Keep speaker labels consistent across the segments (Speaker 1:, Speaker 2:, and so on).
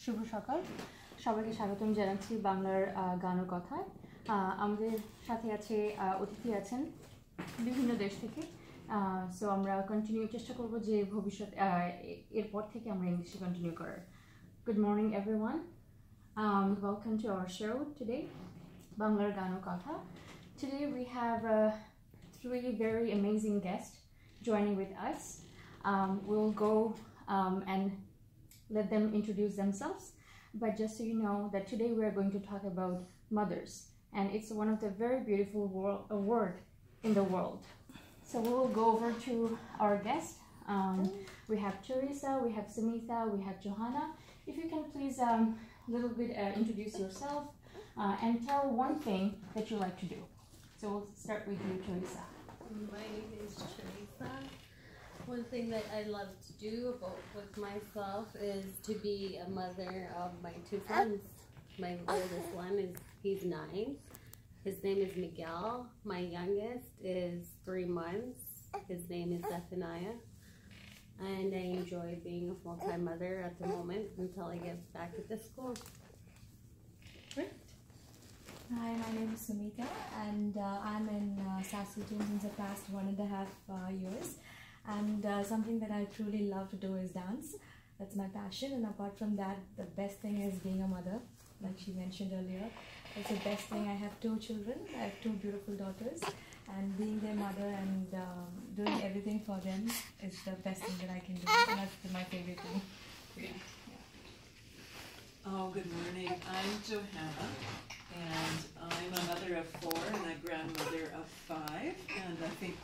Speaker 1: শুভ সকাল সবাইকে স্বাগতম জানাচ্ছি বাংলার গান ও কথায়। আমাদের সাথে আছে অতিথি আছেন বিভিন্ন দেশ থেকে। সো আমরা কন্টিনিউ চেষ্টা করব যে ভবিষ্যৎ এরপর থেকে আমরা ইংলিশে কন্টিনিউ করার। Good morning everyone. Welcome to our show today, Banglar Gan o Kotha. Today we have three very amazing guests joining with us. We'll go and let them introduce themselves. But just so you know that today we are going to talk about mothers, and it's one of the very beautiful word in the world. So we will go over to our guests. We have Teresa, we have Samitha, we have Johanna. If you can please a little bit introduce yourself and tell one thing that you like to do. So we'll start with you, Teresa.
Speaker 2: My name is Teresa. One thing that I love to do with myself is to be a mother of my two sons. My oldest one he's 9. His name is Miguel. My youngest is 3 months. His name is Zephaniah. And I enjoy being a full-time mother at the moment until I get back to the school.
Speaker 3: Great. Hi, my name is Sumita, and I'm in Saskatoon since the past 1.5 years. And something that I truly love to do is dance. That's my passion, and apart from that, the best thing is being a mother, like she mentioned earlier. It's the best thing. I have 2 children. I have 2 beautiful daughters, and being their mother and doing everything for them is the best thing that I can do, and that's my favorite thing.
Speaker 4: Yeah. Oh, good morning. I'm Johanna, and I'm a mother of 4 and a grandmother of 5, and I think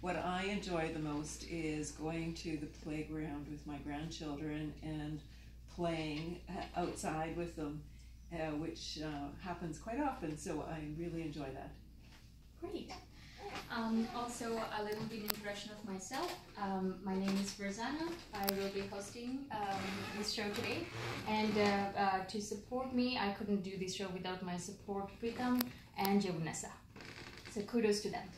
Speaker 4: what I enjoy the most is going to the playground with my grandchildren and playing outside with them, which happens quite often, so I really enjoy that.
Speaker 1: Great. Also, a little bit introduction of myself. My name is Farzana. I will be hosting this show today. And to support me, I couldn't do this show without my support, Pritam and Jevunessa. So kudos to them.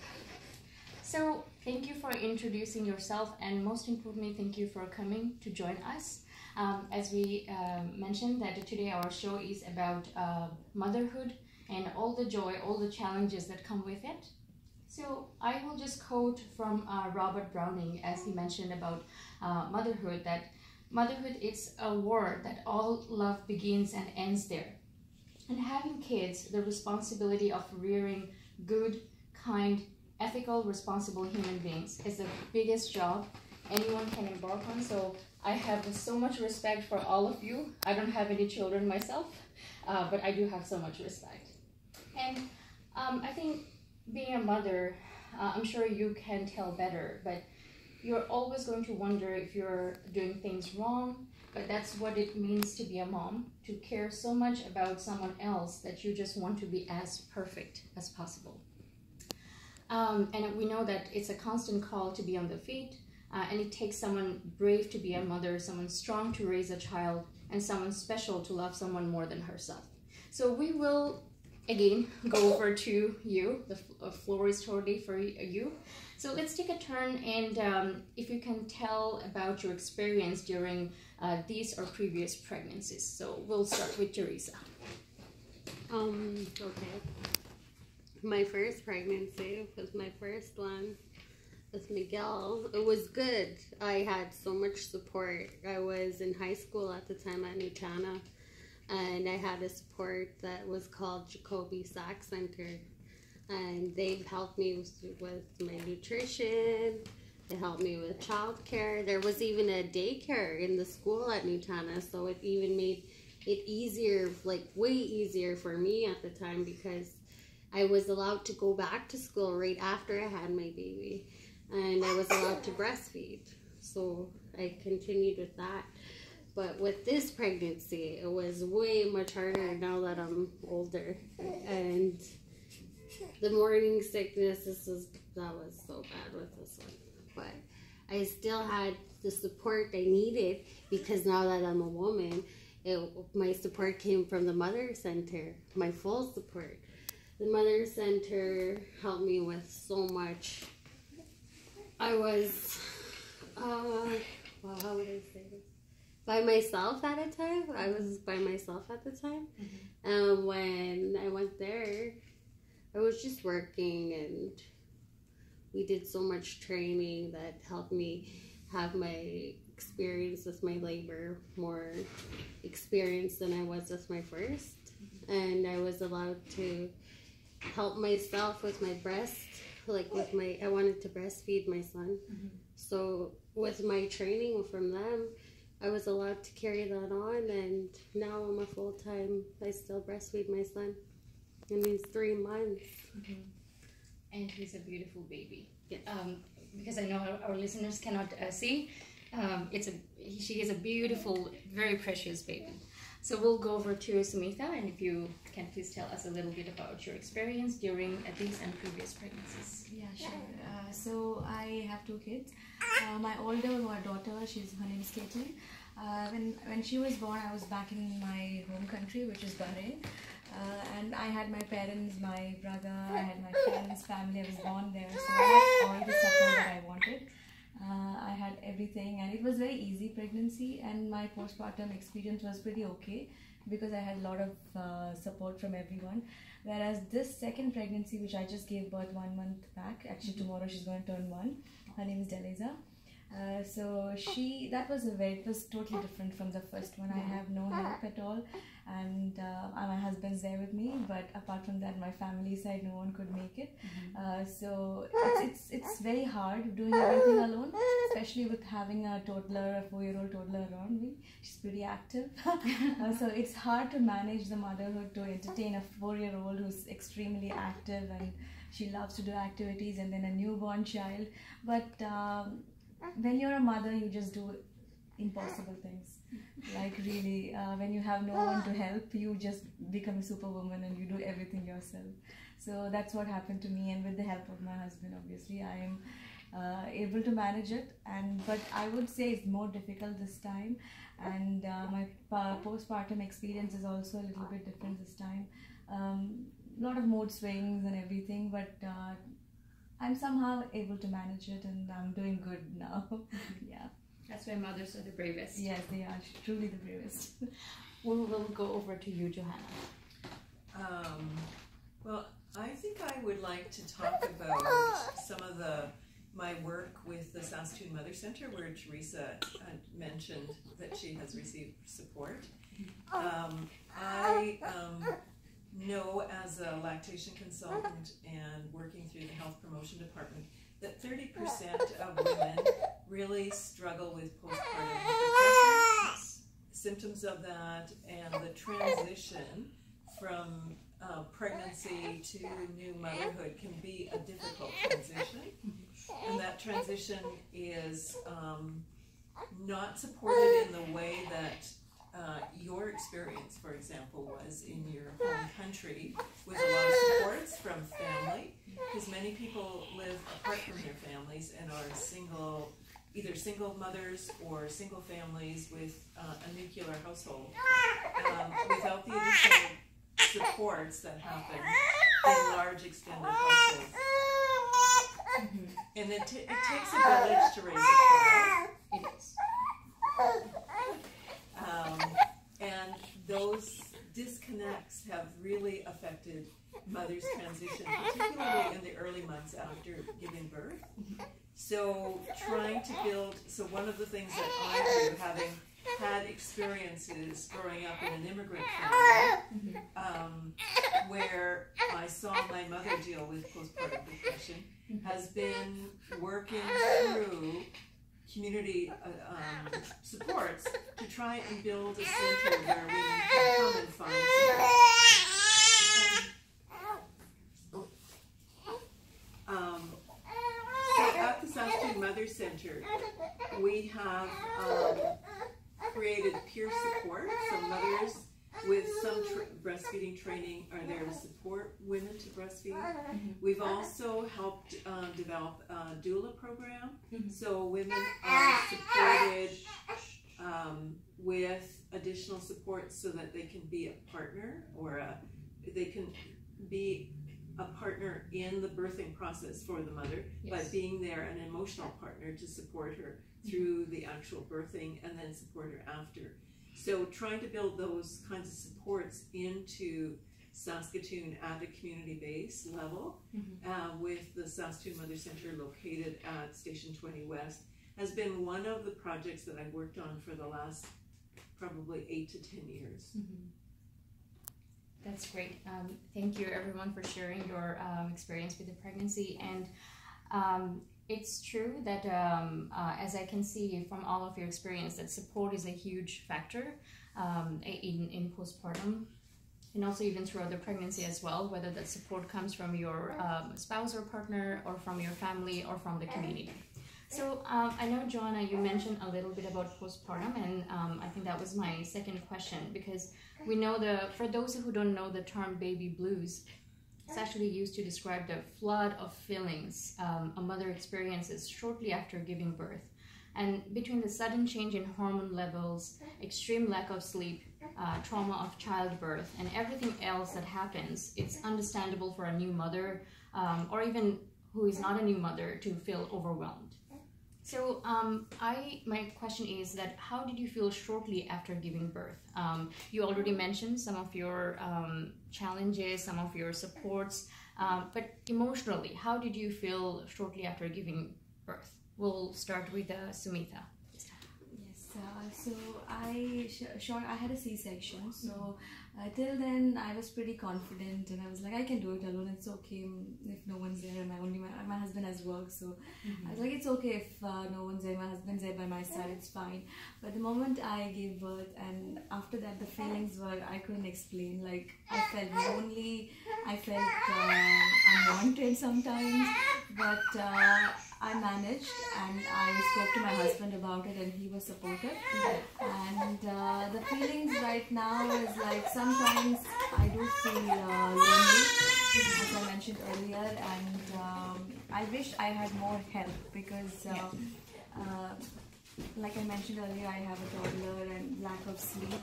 Speaker 1: So thank you for introducing yourself, and most importantly, thank you for coming to join us. As we mentioned, that today our show is about motherhood and all the joy, all the challenges that come with it. So I will just quote from Robert Browning, as he mentioned about motherhood, that motherhood is a word that all love begins and ends there. And having kids, the responsibility of rearing good, kind, ethical, responsible human beings is the biggest job anyone can embark on. So I have so much respect for all of you. I don't have any children myself, but I do have so much respect. And I think being a mother, I'm sure you can tell better, but you're always going to wonder if you're doing things wrong. But that's what it means to be a mom, to care so much about someone else that you just want to be as perfect as possible. And we know that it's a constant call to be on the feet, and it takes someone brave to be a mother, someone strong to raise a child, and someone special to love someone more than herself. So we will, again, go over to you. The floor is totally for you. So let's take a turn, and if you can tell about your experience during these or previous pregnancies. So we'll start with Teresa.
Speaker 2: Okay. My first pregnancy was my first one with Miguel. It was good. I had so much support. I was in high school at the time at Nutana, and I had a support that was called Jacoby Sack Center, and they've helped me with my nutrition. They helped me with childcare. There was even a daycare in the school at Nutana, so it even made it easier, like way easier for me at the time, because I was allowed to go back to school right after I had my baby, and I was allowed to breastfeed, so I continued with that. But with this pregnancy, it was way much harder now that I'm older, and the morning sickness, that was so bad with this one. But I still had the support I needed, because now that I'm a woman, my support came from the Mother Center, my full support. The Mother Center helped me with so much. I was, well, how would I say this? by myself at a time. I was by myself at the time. When I went there, I was just working, and we did so much training that helped me have my experience with my labor more experienced than I was with my first. And I was allowed to help myself with my breast, like with my, I wanted to breastfeed my son. So with my training from them, I was allowed to carry that on, and now I'm a full-time, I still breastfeed my son. And he's 3 months.
Speaker 1: And he's a beautiful baby.
Speaker 2: Yes.
Speaker 1: Because I know our listeners cannot see, she is a beautiful, very precious baby. So we'll go over to Sumita, and if you can please tell us a little bit about your experience during these and previous pregnancies.
Speaker 3: Yeah, sure. So I have 2 kids. My older daughter, her name is Katie. When she was born, I was back in my home country, which is Bahrain. And I had my parents, my brother, I had my friends, family. I was born there, so I had all the support that I wanted. I had everything, and it was very easy pregnancy, and my postpartum experience was pretty okay because I had a lot of support from everyone. Whereas this second pregnancy, which I just gave birth 1 month back, actually tomorrow she's going to turn 1. Her name is Deleza. So it was totally different from the first one. I have no help at all, and my husband's there with me, but apart from that, my family side, no one could make it. So it's very hard doing everything alone, especially with having a toddler, a 4-year-old toddler around me. She's pretty active. So it's hard to manage the motherhood, to entertain a 4-year-old who's extremely active and she loves to do activities, and then a newborn child. But when you're a mother, you just do impossible things. Like really, when you have no one to help, you just become a superwoman and you do everything yourself. So that's what happened to me, and with the help of my husband, obviously, I am able to manage it. But I would say it's more difficult this time, and my postpartum experience is also a little bit different this time. A lot of mood swings and everything, but I'm somehow able to manage it, and I'm doing good now. Yeah.
Speaker 1: That's why mothers are the bravest.
Speaker 3: Yes, they are truly the bravest.
Speaker 1: We'll go over to you, Johanna.
Speaker 4: Well, I think I would like to talk about some of my work with the Saskatoon Mother Center, where Teresa mentioned that she has received support. I know as a lactation consultant and working through the health promotion department that 30% of women really struggle with postpartum depression, symptoms of that, and the transition from pregnancy to new motherhood can be a difficult transition, and that transition is not supported in the way that your experience, for example, was in your home country, with a lot of supports from family, because many people live apart from their families and are either single mothers or single families with a nuclear household, without the additional supports that happen in large extended households. And it takes a village to raise a child.
Speaker 1: It is.
Speaker 4: And those disconnects have really affected mother's transition, particularly in the early months after giving birth. So one of the things that I do, having had experiences growing up in an immigrant family, where I saw my mother deal with postpartum depression, has been working through community supports to try and build a center where women can come and find support. So at the Saskatoon Mother Center, we have created peer support, so mothers with some breastfeeding training are there to support women to breastfeed. We've also helped develop a doula program, so women are supported with additional support so that they can be a partner, or they can be a partner in the birthing process for the mother, but being there, an emotional partner to support her through the actual birthing and then support her after. So trying to build those kinds of supports into Saskatoon at a community-based level with the Saskatoon Mother Centre located at Station 20 West has been one of the projects that I've worked on for the last probably 8 to 10 years.
Speaker 1: That's great. Thank you everyone for sharing your experience with the pregnancy. And it's true that as I can see from all of your experience, that support is a huge factor in postpartum, and also even throughout the pregnancy as well, whether that support comes from your spouse or partner, or from your family, or from the community. So I know, Joanna, you mentioned a little bit about postpartum, and I think that was my second question, because we know for those who don't know the term baby blues, it's actually used to describe the flood of feelings a mother experiences shortly after giving birth. And between the sudden change in hormone levels, extreme lack of sleep, trauma of childbirth, and everything else that happens, it's understandable for a new mother, or even who is not a new mother, to feel overwhelmed. So my question is that how did you feel shortly after giving birth? You already mentioned some of your challenges, some of your supports, but emotionally, how did you feel shortly after giving birth? We'll start with Sumita.
Speaker 3: Yes, so I had a C-section, so till then I was pretty confident, and I was like, I can do it alone, it's okay if no one's there. My husband has work, so I was like, it's okay if no one's there, my husband's there by my side, it's fine. But the moment I gave birth, and after that, the feelings were, I couldn't explain. Like, I felt lonely, I felt unwanted sometimes, but I managed, and I spoke to my husband about it, and he was supportive. And the feelings right now is like, sometimes I do feel lonely, as I mentioned earlier, and I wish I had more help, because like I mentioned earlier, I have a toddler, and lack of sleep,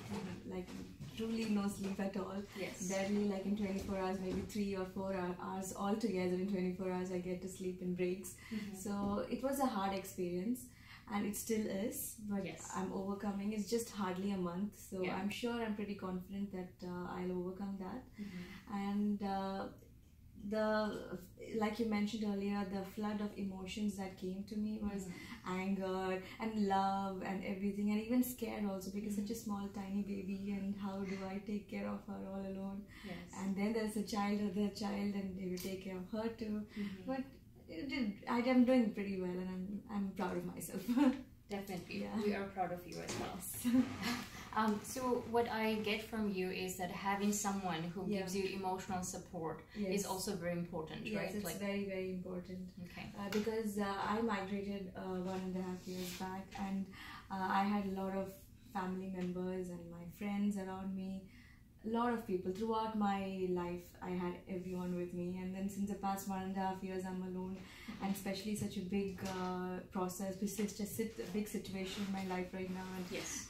Speaker 3: like truly no sleep at all. Barely, like in 24 hours, maybe 3 or 4 hours altogether in 24 hours I get to sleep in breaks. So it was a hard experience, and it still is, but I'm overcoming. It's just hardly a month, so I'm sure, I'm pretty confident that I'll overcome that. And like you mentioned earlier, the flood of emotions that came to me was anger and love and everything, and even scared also, because such a small tiny baby, and how do I take care of her all alone? And then there's a child, and they will take care of her too. But I'm doing pretty well, and I'm proud of myself.
Speaker 1: Definitely, we are proud of you as well. So what I get from you is that having someone who gives you emotional support is also very important, right?
Speaker 3: Yes, it's very, very important.
Speaker 1: Okay.
Speaker 3: Because I migrated 1.5 years back, and I had a lot of family members and my friends around me. A lot of people throughout my life, I had everyone with me, and then since the past 1.5 years I'm alone, and especially such a big process, this is just a big situation in my life right now, and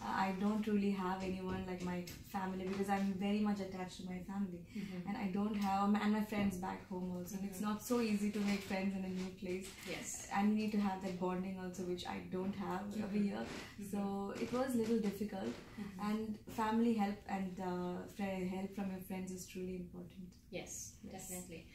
Speaker 3: I don't really have anyone like my family, because I'm very much attached to my family, and I don't have, and my friends back home also, and it's not so easy to make friends in a new place, and you need to have that bonding also, which I don't have over here. So it was a little difficult, and family help and help from your friends is truly important.
Speaker 1: Yes, definitely.